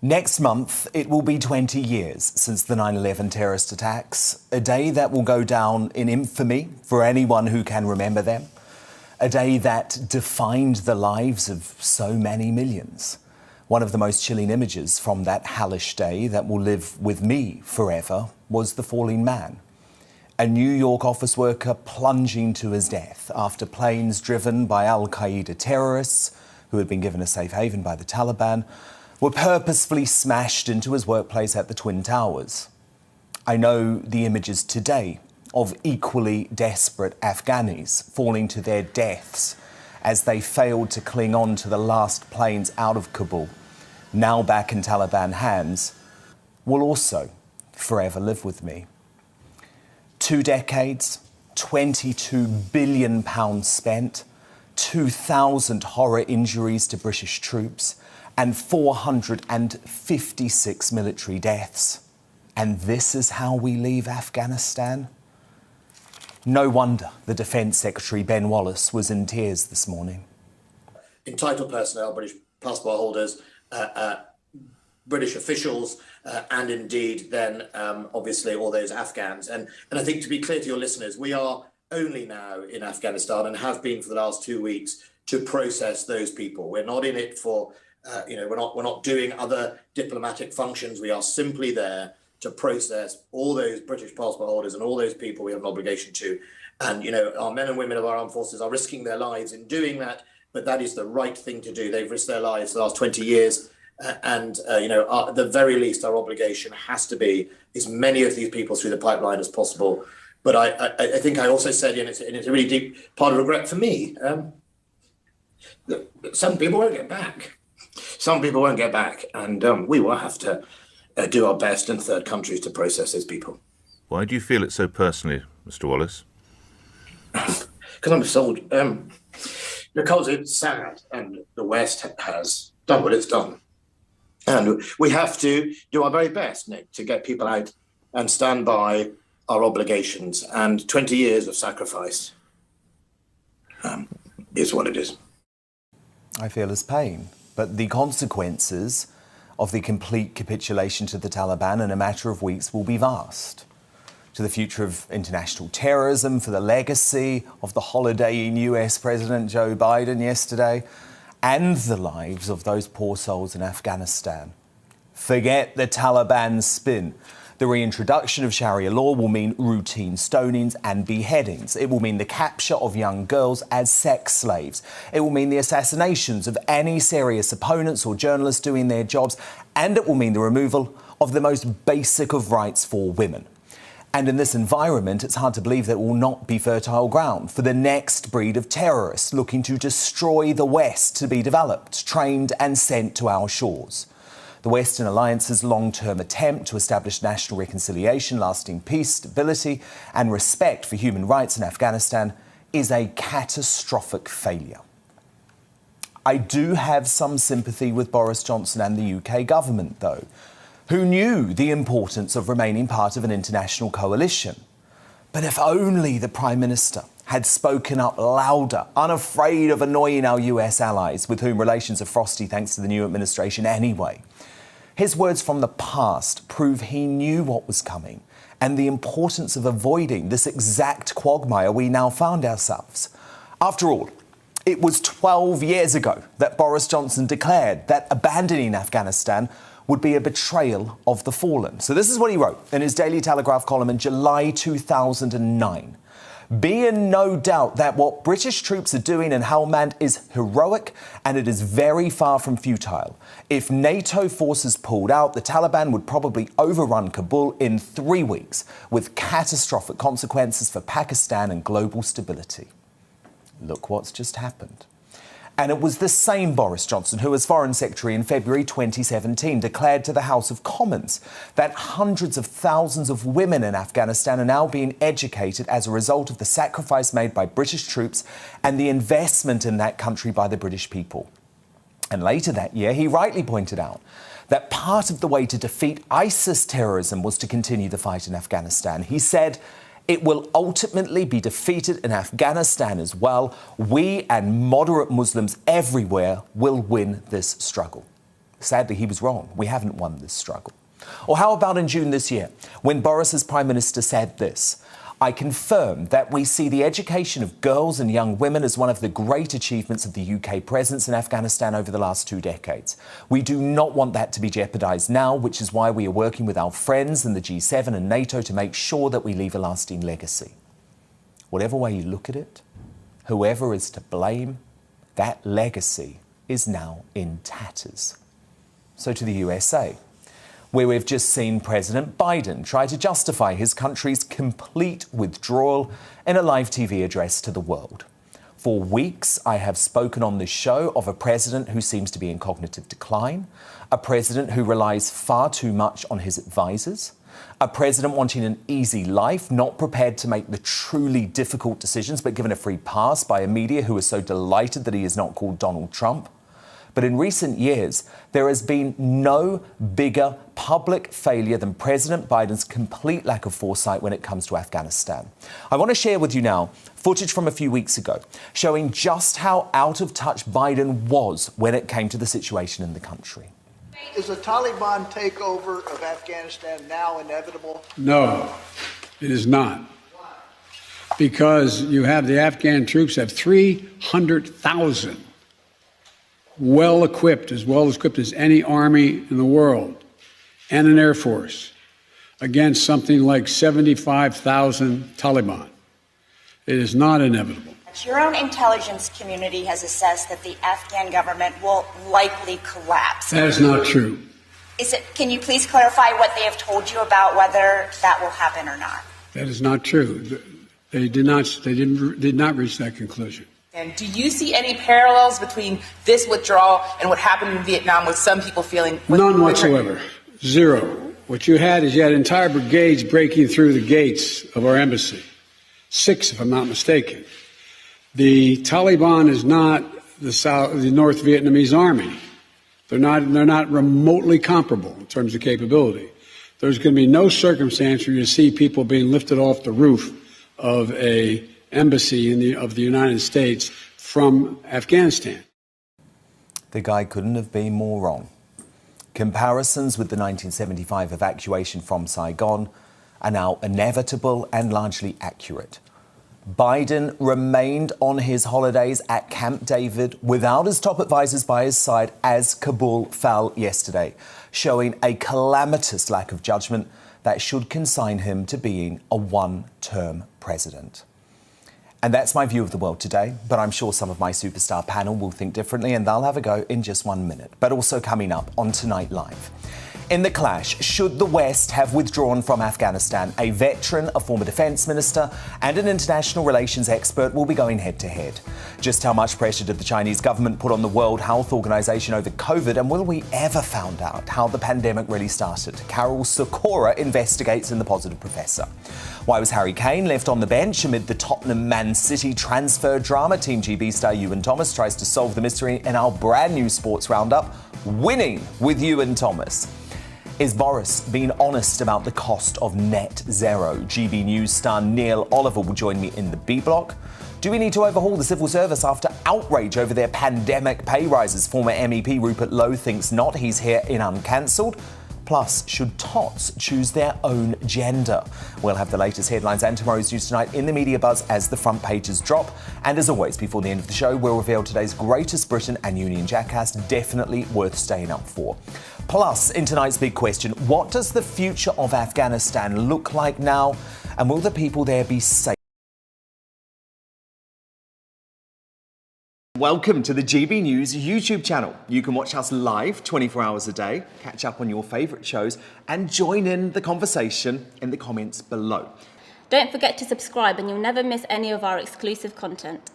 Next month, it will be 20 years since the 9/11 terrorist attacks, a day that will go down in infamy for anyone who can remember them, a day that defined the lives of so many millions. One of the most chilling images from that hellish day that will live with me forever was the falling man, a New York office worker plunging to his death after planes driven by al-Qaeda terrorists, who had been given a safe haven by the Taliban, were purposefully smashed into his workplace at the Twin Towers. I know the images today of equally desperate Afghanis falling to their deaths as they failed to cling on to the last planes out of Kabul, now back in Taliban hands, will also forever live with me. 2 decades, £22 billion spent, 2,000 horror injuries to British troops, and 456 military deaths. And this is how we leave Afghanistan? No wonder the Defence Secretary Ben Wallace was in tears this morning. Entitled personnel, British passport holders, British officials, and indeed then obviously all those Afghans. And I think, to be clear to your listeners, we are only now in Afghanistan and have been for the last 2 weeks to process those people. We're not in it for we're not doing other diplomatic functions. We are simply there to process all those British passport holders and all those people we have an obligation to. And, our men and women of our armed forces are risking their lives in doing that, but that is the right thing to do. They've risked their lives for the last 20 years. At the very least, our obligation has to be as many of these people through the pipeline as possible. But I think I also said, and it's a really deep part of regret for me, that some people won't get back. Some people won't get back, and we will have to do our best in third countries to process those people. Why do you feel it so personally, Mr. Wallace? Because I'm a soldier. Because it's sad, and the West has done what it's done. And we have to do our very best, Nick, to get people out and stand by our obligations. And 20 years of sacrifice is what it is. I feel his pain, but the consequences of the complete capitulation to the Taliban in a matter of weeks will be vast. To the future of international terrorism, for the legacy of the holidaying US President Joe Biden yesterday, and the lives of those poor souls in Afghanistan. Forget the Taliban's spin. The reintroduction of Sharia law will mean routine stonings and beheadings. It will mean the capture of young girls as sex slaves. It will mean the assassinations of any serious opponents or journalists doing their jobs. And it will mean the removal of the most basic of rights for women. And in this environment, it's hard to believe that it will not be fertile ground for the next breed of terrorists looking to destroy the West to be developed, trained and sent to our shores. The Western Alliance's long-term attempt to establish national reconciliation, lasting peace, stability and respect for human rights in Afghanistan is a catastrophic failure. I do have some sympathy with Boris Johnson and the UK government, though, who knew the importance of remaining part of an international coalition. But if only the Prime Minister had spoken up louder, unafraid of annoying our US allies, with whom relations are frosty thanks to the new administration anyway. His words from the past prove he knew what was coming and the importance of avoiding this exact quagmire we now found ourselves. After all, it was 12 years ago that Boris Johnson declared that abandoning Afghanistan would be a betrayal of the fallen. So this is what he wrote in his Daily Telegraph column in July 2009. Be in no doubt that what British troops are doing in Helmand is heroic and it is very far from futile. If NATO forces pulled out, the Taliban would probably overrun Kabul in 3 weeks, with catastrophic consequences for Pakistan and global stability. Look what's just happened. And it was the same Boris Johnson who, as Foreign Secretary in February 2017, declared to the House of Commons that hundreds of thousands of women in Afghanistan are now being educated as a result of the sacrifice made by British troops and the investment in that country by the British people. And later that year, he rightly pointed out that part of the way to defeat ISIS terrorism was to continue the fight in Afghanistan. He said, "It will ultimately be defeated in Afghanistan as well. We and moderate Muslims everywhere will win this struggle." Sadly, he was wrong. We haven't won this struggle. Or how about in June this year, when Boris as Prime Minister said this: "I confirm that we see the education of girls and young women as one of the great achievements of the UK presence in Afghanistan over the last 2 decades. We do not want that to be jeopardised now, which is why we are working with our friends in the G7 and NATO to make sure that we leave a lasting legacy." Whatever way you look at it, whoever is to blame, that legacy is now in tatters. So to the USA, where we've just seen President Biden try to justify his country's complete withdrawal in a live TV address to the world. For weeks, I have spoken on this show of a president who seems to be in cognitive decline, a president who relies far too much on his advisors, a president wanting an easy life, not prepared to make the truly difficult decisions, but given a free pass by a media who is so delighted that he is not called Donald Trump. But in recent years, there has been no bigger public failure than President Biden's complete lack of foresight when it comes to Afghanistan. I want to share with you now footage from a few weeks ago showing just how out of touch Biden was when it came to the situation in the country. Is the Taliban takeover of Afghanistan now inevitable? No, it is not. Because you have the Afghan troops have 300,000 well equipped as any army in the world, and an air force against something like 75,000 Taliban. It is not inevitable. Your own intelligence community has assessed that the Afghan government will likely collapse. That is not true. Can you please clarify what they have told you about whether that will happen or not? That is not true. They did not reach that conclusion. And do you see any parallels between this withdrawal and what happened in Vietnam, with some people feeling... None whatsoever. Zero. What you had entire brigades breaking through the gates of our embassy. 6, if I'm not mistaken. The Taliban is not the North Vietnamese army. They're not remotely comparable in terms of capability. There's going to be no circumstance where you see people being lifted off the roof of a embassy of the United States from Afghanistan. The guy couldn't have been more wrong. Comparisons with the 1975 evacuation from Saigon are now inevitable and largely accurate. Biden remained on his holidays at Camp David without his top advisors by his side as Kabul fell yesterday, showing a calamitous lack of judgment that should consign him to being a one-term president. And that's my view of the world today, but I'm sure some of my superstar panel will think differently, and they'll have a go in just 1 minute. But also coming up on Tonight Live. In the clash, should the West have withdrawn from Afghanistan? A veteran, a former defence minister and an international relations expert will be going head-to-head. Just how much pressure did the Chinese government put on the World Health Organization over COVID, and will we ever find out how the pandemic really started? Carol Sikora investigates in The Positive Professor. Why was Harry Kane left on the bench amid the Tottenham Man City transfer drama? Team GB star Wootton Thomas tries to solve the mystery in our brand new sports roundup, Winning with Wootton Thomas. Is Boris being honest about the cost of net zero? GBNews star Neil Oliver will join me in the B block. Do we need to overhaul the civil service after outrage over their pandemic pay rises? Former MEP Rupert Lowe thinks not. He's here in Uncancelled. Plus, should tots choose their own gender? We'll have the latest headlines and tomorrow's news tonight in the media buzz as the front pages drop. And as always, before the end of the show, we'll reveal today's greatest Britain and Union jackass, definitely worth staying up for. Plus, in tonight's big question, what does the future of Afghanistan look like now? And will the people there be safe? Welcome to the GB News YouTube channel. You can watch us live 24 hours a day, catch up on your favourite shows and join in the conversation in the comments below. Don't forget to subscribe and you'll never miss any of our exclusive content.